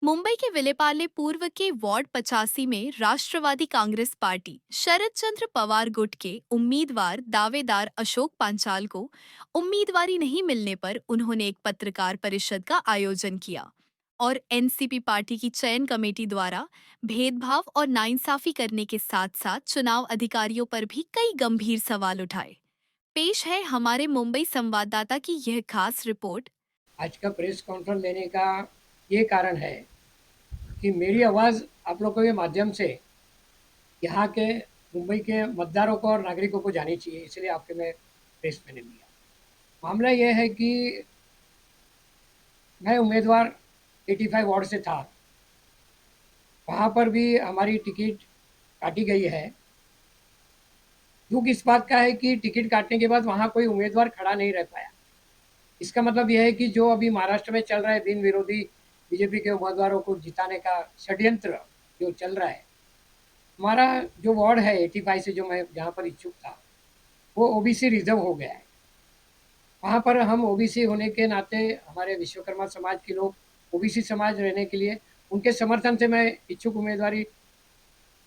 मुंबई के विलेपार्ले पूर्व के वार्ड 85 में राष्ट्रवादी कांग्रेस पार्टी शरद चंद्र पवार गुट के उम्मीदवार दावेदार अशोक पांचाल को उम्मीदवारी नहीं मिलने पर उन्होंने एक पत्रकार परिषद का आयोजन किया और एनसीपी पार्टी की चयन कमेटी द्वारा भेदभाव और नाइंसाफी करने के साथ साथ चुनाव अधिकारियों पर भी कई गंभीर सवाल उठाए। पेश है हमारे मुंबई संवाददाता की यह खास रिपोर्ट। आज का प्रेस कॉन्फ्रेंस लेने का ये कारण है कि मेरी आवाज़ आप लोगों के माध्यम से यहाँ के मुंबई के मतदारों को और नागरिकों को जानी चाहिए, इसलिए आपके मैं प्रेस मैंने लिया। मामला ये है कि मैं उम्मीदवार 85 वार्ड से था। वहाँ पर भी हमारी टिकट काटी गई है। दुख इस बात का है कि टिकट काटने के बाद वहाँ कोई उम्मीदवार खड़ा नहीं रह पाया। इसका मतलब यह है कि जो अभी महाराष्ट्र में चल रहा है बिन विरोधी बीजेपी के उम्मीदवारों को जिताने का षड्यंत्र जो चल रहा है, हमारा जो वार्ड है 85 से जो मैं जहाँ पर इच्छुक था वो ओबीसी रिजर्व हो गया है। वहाँ पर हम ओबीसी होने के नाते हमारे विश्वकर्मा समाज के लोग ओबीसी समाज रहने के लिए उनके समर्थन से मैं इच्छुक उम्मीदवारी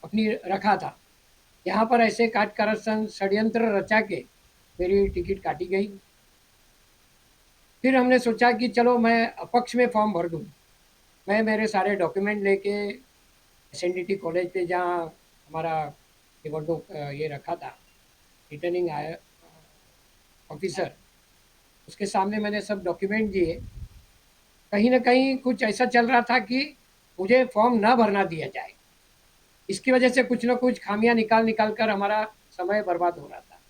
अपनी रखा था। यहाँ पर ऐसे काट करप्शन षड्यंत्र रचा के मेरी टिकट काटी गई। फिर हमने सोचा कि चलो मैं अपक्ष में फॉर्म भर दूँ। मैं मेरे सारे डॉक्यूमेंट लेके एसएनडीटी कॉलेज पे जहाँ हमारा निवडणूक ये रखा था रिटर्निंग ऑफिसर, उसके सामने मैंने सब डॉक्यूमेंट दिए। कहीं ना कहीं कुछ ऐसा चल रहा था कि मुझे फॉर्म ना भरना दिया जाए। इसकी वजह से कुछ ना कुछ खामियां निकाल निकाल कर हमारा समय बर्बाद हो रहा था।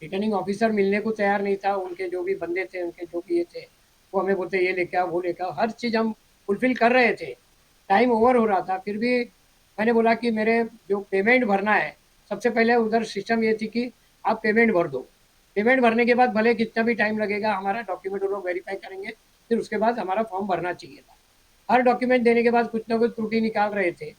रिटर्निंग ऑफिसर मिलने को तैयार नहीं था। उनके जो भी बंदे थे, उनके जो भी ये थे, वो हमें बोलते ये लेके आओ वो लेके आओ, हर चीज़ हम फुलफिल कर रहे थे। टाइम ओवर हो रहा था, फिर भी मैंने बोला कि मेरे जो पेमेंट भरना है, सबसे पहले उधर सिस्टम ये थी कि आप पेमेंट भर दो। पेमेंट भरने के बाद भले कितना भी टाइम लगेगा, हमारा डॉक्यूमेंट वो लोग वेरीफाई करेंगे, फिर उसके बाद हमारा फॉर्म भरना चाहिए था। हर डॉक्यूमेंट देने के बाद कुछ ना कुछ त्रुटि निकाल रहे थे।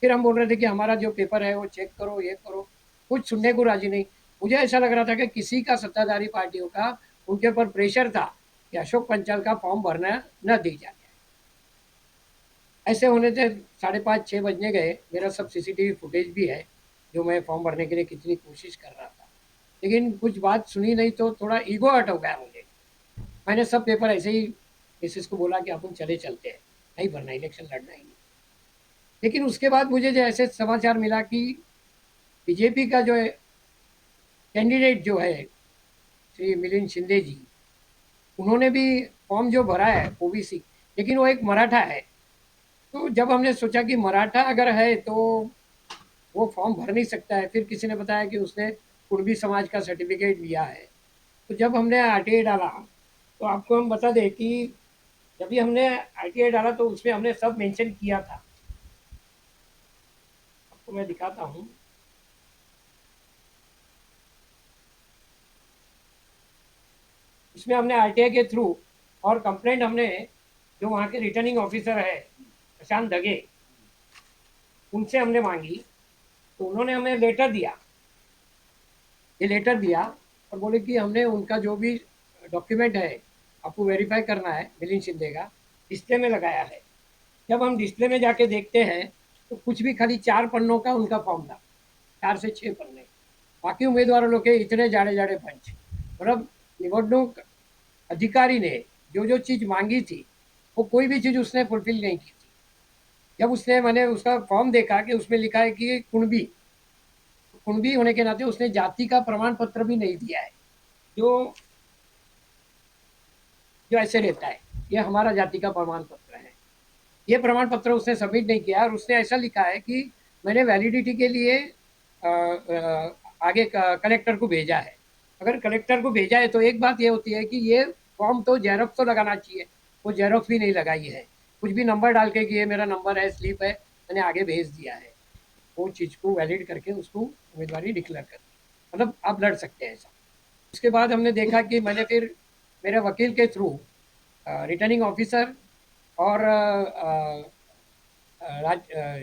फिर हम बोल रहे थे कि हमारा जो पेपर है वो चेक करो, ये करो। कुछ सुनने को राजी नहीं। मुझे ऐसा लग रहा था कि किसी का सत्ताधारी पार्टियों का उनके ऊपर प्रेशर था कि अशोक पंचाल का फॉर्म भरना न दी जाए। ऐसे होने से 5:30-6 बजने गए। मेरा सब सीसीटीवी फुटेज भी है, जो मैं फॉर्म भरने के लिए कितनी कोशिश कर रहा था, लेकिन कुछ बात सुनी नहीं तो थोड़ा ईगो हट हो गया मुझे। मैंने सब पेपर ऐसे ही मिसेस को बोला कि अपन चले चलते हैं, नहीं भरना, इलेक्शन लड़ना ही नहीं। लेकिन उसके बाद मुझे जो ऐसे समाचार मिला कि बीजेपी का जो है कैंडिडेट जो है श्री मिलिंद शिंदे जी, उन्होंने भी फॉर्म जो भरा है ओबीसी, लेकिन वो एक मराठा है। तो जब हमने सोचा कि मराठा अगर है तो वो फॉर्म भर नहीं सकता है, फिर किसी ने बताया कि उसने कुणबी समाज का सर्टिफिकेट लिया है। तो जब हमने आरटीआई डाला, तो आपको हम बता दें कि जब भी हमने आरटीआई डाला तो उसमें हमने सब मेंशन किया था। आपको मैं दिखाता हूँ। इसमें हमने आरटीआई के थ्रू और कंप्लेंट हमने जो वहाँ के रिटर्निंग ऑफिसर है प्रशांत दगे, उनसे हमने मांगी। तो उन्होंने हमें लेटर दिया, ये लेटर दिया और बोले कि हमने उनका जो भी डॉक्यूमेंट है आपको वेरीफाई करना है, मिलिंद शिंदे का डिस्प्ले में लगाया है। जब हम डिस्प्ले में जाके देखते हैं तो कुछ भी खाली 4 पन्नों का उनका फॉर्म था, 4 से 6 पन्ने। बाकी उम्मीदवारों लोग के इतने जाड़े जाड़े पंच। मतलब निवडणूक अधिकारी ने जो जो चीज़ मांगी थी वो कोई भी चीज़ उसने फुलफिल नहीं की थी। जब उसने मैंने उसका फॉर्म देखा कि उसमें लिखा है कि कुणबी, कुणबी होने के नाते उसने जाति का प्रमाण पत्र भी नहीं दिया है, जो जो ऐसे रहता है। ये हमारा जाति का प्रमाण पत्र है, ये प्रमाण पत्र उसने सबमिट नहीं किया। और उसने ऐसा लिखा है कि मैंने वैलिडिटी के लिए आगे कलेक्टर को भेजा है। अगर कलेक्टर को भेजा है तो एक बात ये होती है कि ये फॉर्म तो जेरोक्स तो लगाना चाहिए, वो जेरोक्स भी नहीं लगाई है। कुछ भी नंबर डाल के कि ये मेरा नंबर है, स्लिप है, मैंने आगे भेज दिया है। वो चीज़ को वैलिड करके उसको उम्मीदवारी डिक्लेयर कर दी, मतलब आप लड़ सकते हैं ऐसा। उसके बाद हमने देखा कि मैंने फिर मेरे वकील के थ्रू रिटर्निंग ऑफिसर और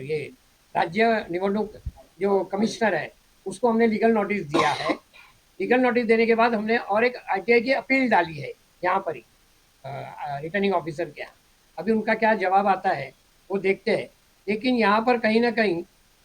ये राज्य निवडणूक जो कमिश्नर है उसको हमने लीगल नोटिस दिया है। लीगल नोटिस देने के बाद हमने और एक आरटीआई की अपील डाली है यहाँ पर ही रिटर्निंग ऑफिसर के यहाँ। अभी उनका क्या जवाब आता है वो देखते हैं। लेकिन यहाँ पर कहीं न कहीं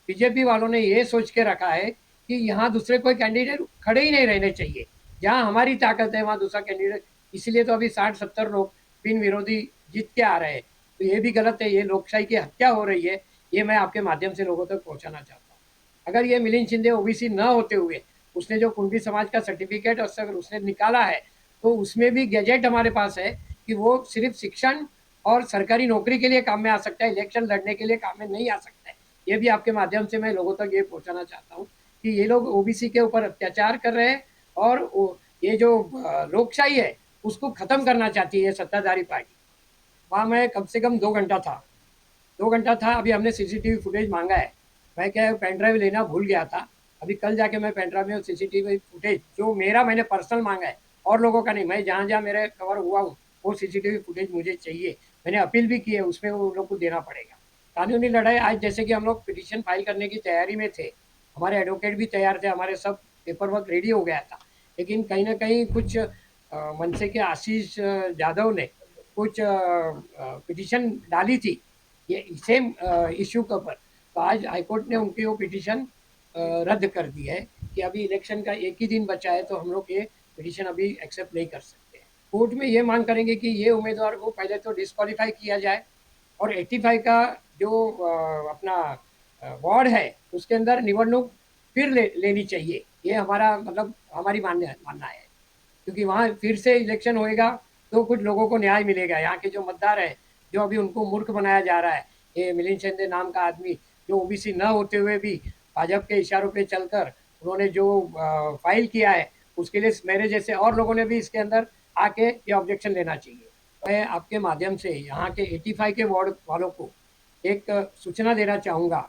बीजेपी वालों ने ये सोच के रखा है कि यहाँ दूसरे कोई कैंडिडेट खड़े ही नहीं रहने चाहिए। जहाँ हमारी ताकत है वहाँ दूसरा कैंडिडेट, इसलिए तो अभी 60-70 लोग बिन विरोधी जीत के आ रहे हैं। तो ये भी गलत है, ये लोकशाही की हत्या हो रही है, ये मैं आपके माध्यम से लोगों तक पहुँचाना चाहता हूँ। अगर ये मिलिंद शिंदे ओबीसी न होते हुए उसने जो कुणबी समाज का सर्टिफिकेट और अगर उसने निकाला है, तो उसमें भी गैजेट हमारे पास है कि वो सिर्फ शिक्षण और सरकारी नौकरी के लिए काम में आ सकता है, इलेक्शन लड़ने के लिए काम में नहीं आ सकता है। ये भी आपके माध्यम से मैं लोगों तक ये पहुंचाना चाहता हूँ कि ये लोग ओबीसी के ऊपर अत्याचार कर रहे हैं और ये जो लोकशाही है उसको खत्म करना चाहती है सत्ताधारी पार्टी। वहाँ मैं कम से कम 2 घंटा था, 2 घंटा था। अभी हमने सीसीटीवी फुटेज मांगा है। मैं क्या पेन ड्राइव लेना भूल गया था, अभी कल जाके मैं पेन ड्राइव में सीसीटीवी फुटेज जो मेरा मैंने पर्सनल मांगा है और लोगों का नहीं, मैं जहाँ जहाँ मेरे कवर हुआ हूँ वो सीसीटीवी फुटेज मुझे चाहिए। मैंने अपील भी की है, उसमें वो लोग को देना पड़ेगा। कानूनी लड़ाई आज जैसे कि हम लोग पिटीशन फाइल करने की तैयारी में थे, हमारे एडवोकेट भी तैयार थे, हमारे सब पेपर वर्क रेडी हो गया था, लेकिन कहीं ना कहीं कुछ मनसे के आशीष यादव ने कुछ पिटीशन डाली थी ये सेम इश्यू के ऊपर। तो आज हाईकोर्ट ने उनकी वो पिटीशन रद्द कर दी है कि अभी इलेक्शन का एक ही दिन बचा है, तो हम लोग ये पिटीशन अभी एक्सेप्ट नहीं कर सकते। कोर्ट में ये मांग करेंगे कि ये उम्मीदवार को पहले तो डिस्क्वालीफाई किया जाए और 85 का जो अपना वार्ड है उसके अंदर निवडणूक फिर लेनी चाहिए। ये हमारा मतलब हमारी मानना है, क्योंकि वहाँ फिर से इलेक्शन होएगा तो कुछ लोगों को न्याय मिलेगा। यहाँ के जो मतदार हैं, जो अभी उनको मूर्ख बनाया जा रहा है, ये मिलिंद शिंदे नाम का आदमी जो ओबीसी न होते हुए भी भाजपा के इशारों पे चलकर उन्होंने जो फाइल किया है, उसके लिए मेरे जैसे और लोगों ने भी इसके अंदर आके ये ऑब्जेक्शन लेना चाहिए। मैं आपके माध्यम से यहाँ के 85 के वार्ड वालों को एक सूचना देना चाहूँगा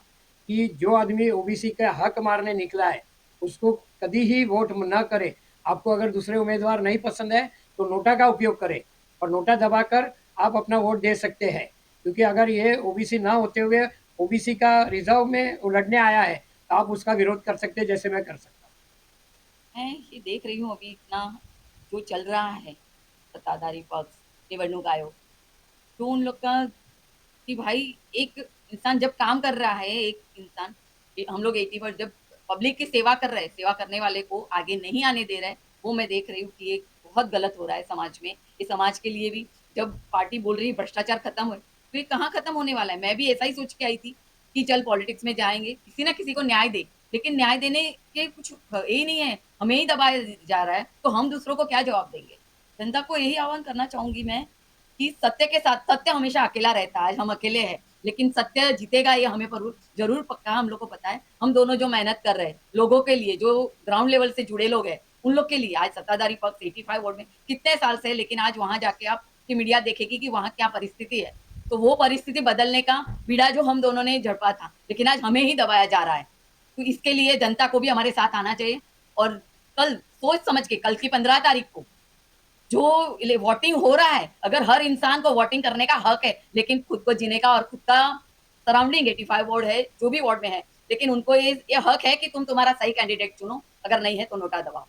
कि जो आदमी ओबीसी का हक मारने निकला है उसको कभी ही वोट न करे। आपको अगर दूसरे उम्मीदवार नहीं पसंद है तो नोटा का उपयोग करें और नोटा दबाकर आप अपना वोट दे सकते हैं, क्योंकि अगर ये ओबीसी ना होते हुए ओबीसी का रिजर्व में उलटने आया है तो आप उसका विरोध कर सकते हैं, जैसे मैं कर सकता हूँ। मैं ये देख रही हूँ अभी इतना जो चल रहा है सत्ताधारी पक्ष, निवडणूक आयोग, तो उन लोग का कि भाई एक इंसान जब काम कर रहा है, एक इंसान हम लोग 80 पर जब पब्लिक की सेवा कर रहे हैं, सेवा करने वाले को आगे नहीं आने दे रहे हैं, वो मैं देख रही हूँ कि ये बहुत गलत हो रहा है समाज में। इस समाज के लिए भी जब पार्टी बोल रही है भ्रष्टाचार खत्म हो, तो ये कहाँ खत्म होने वाला है। मैं भी ऐसा ही सोच के आई थी कि चल पॉलिटिक्स में जाएंगे, किसी ना किसी को न्याय दे, लेकिन न्याय देने के कुछ ये नहीं है, हमें ही दबाया जा रहा है, तो हम दूसरों को क्या जवाब देंगे। जनता को यही आह्वान करना चाहूंगी मैं कि सत्य के साथ, सत्य हमेशा अकेला रहता है, हम अकेले हैं, लेकिन सत्य जीतेगा ये हमें पर जरूर पक्का हम लोग को पता है। हम दोनों जो मेहनत कर रहे हैं लोगों के लिए, जो ग्राउंड लेवल से जुड़े लोग हैं उन लोग के लिए, आज सत्ताधारी पक्ष 85 वार्ड में कितने साल से है, लेकिन आज वहां जाके आप की मीडिया देखेगी कि वहां क्या परिस्थिति है। तो वो परिस्थिति बदलने का बीड़ा जो हम दोनों ने झड़पा था, लेकिन आज हमें ही दबाया जा रहा है। तो इसके लिए जनता को भी हमारे साथ आना चाहिए और कल सोच समझ के, कल की 15 तारीख को जो वोटिंग हो रहा है, अगर हर इंसान को वोटिंग करने का हक है, लेकिन खुद को जीने का और खुद का सराउंडिंग 85 वार्ड है, जो भी वार्ड में है, लेकिन उनको ये हक है कि तुम तुम्हारा सही कैंडिडेट चुनो, अगर नहीं है तो नोटा दबाओ।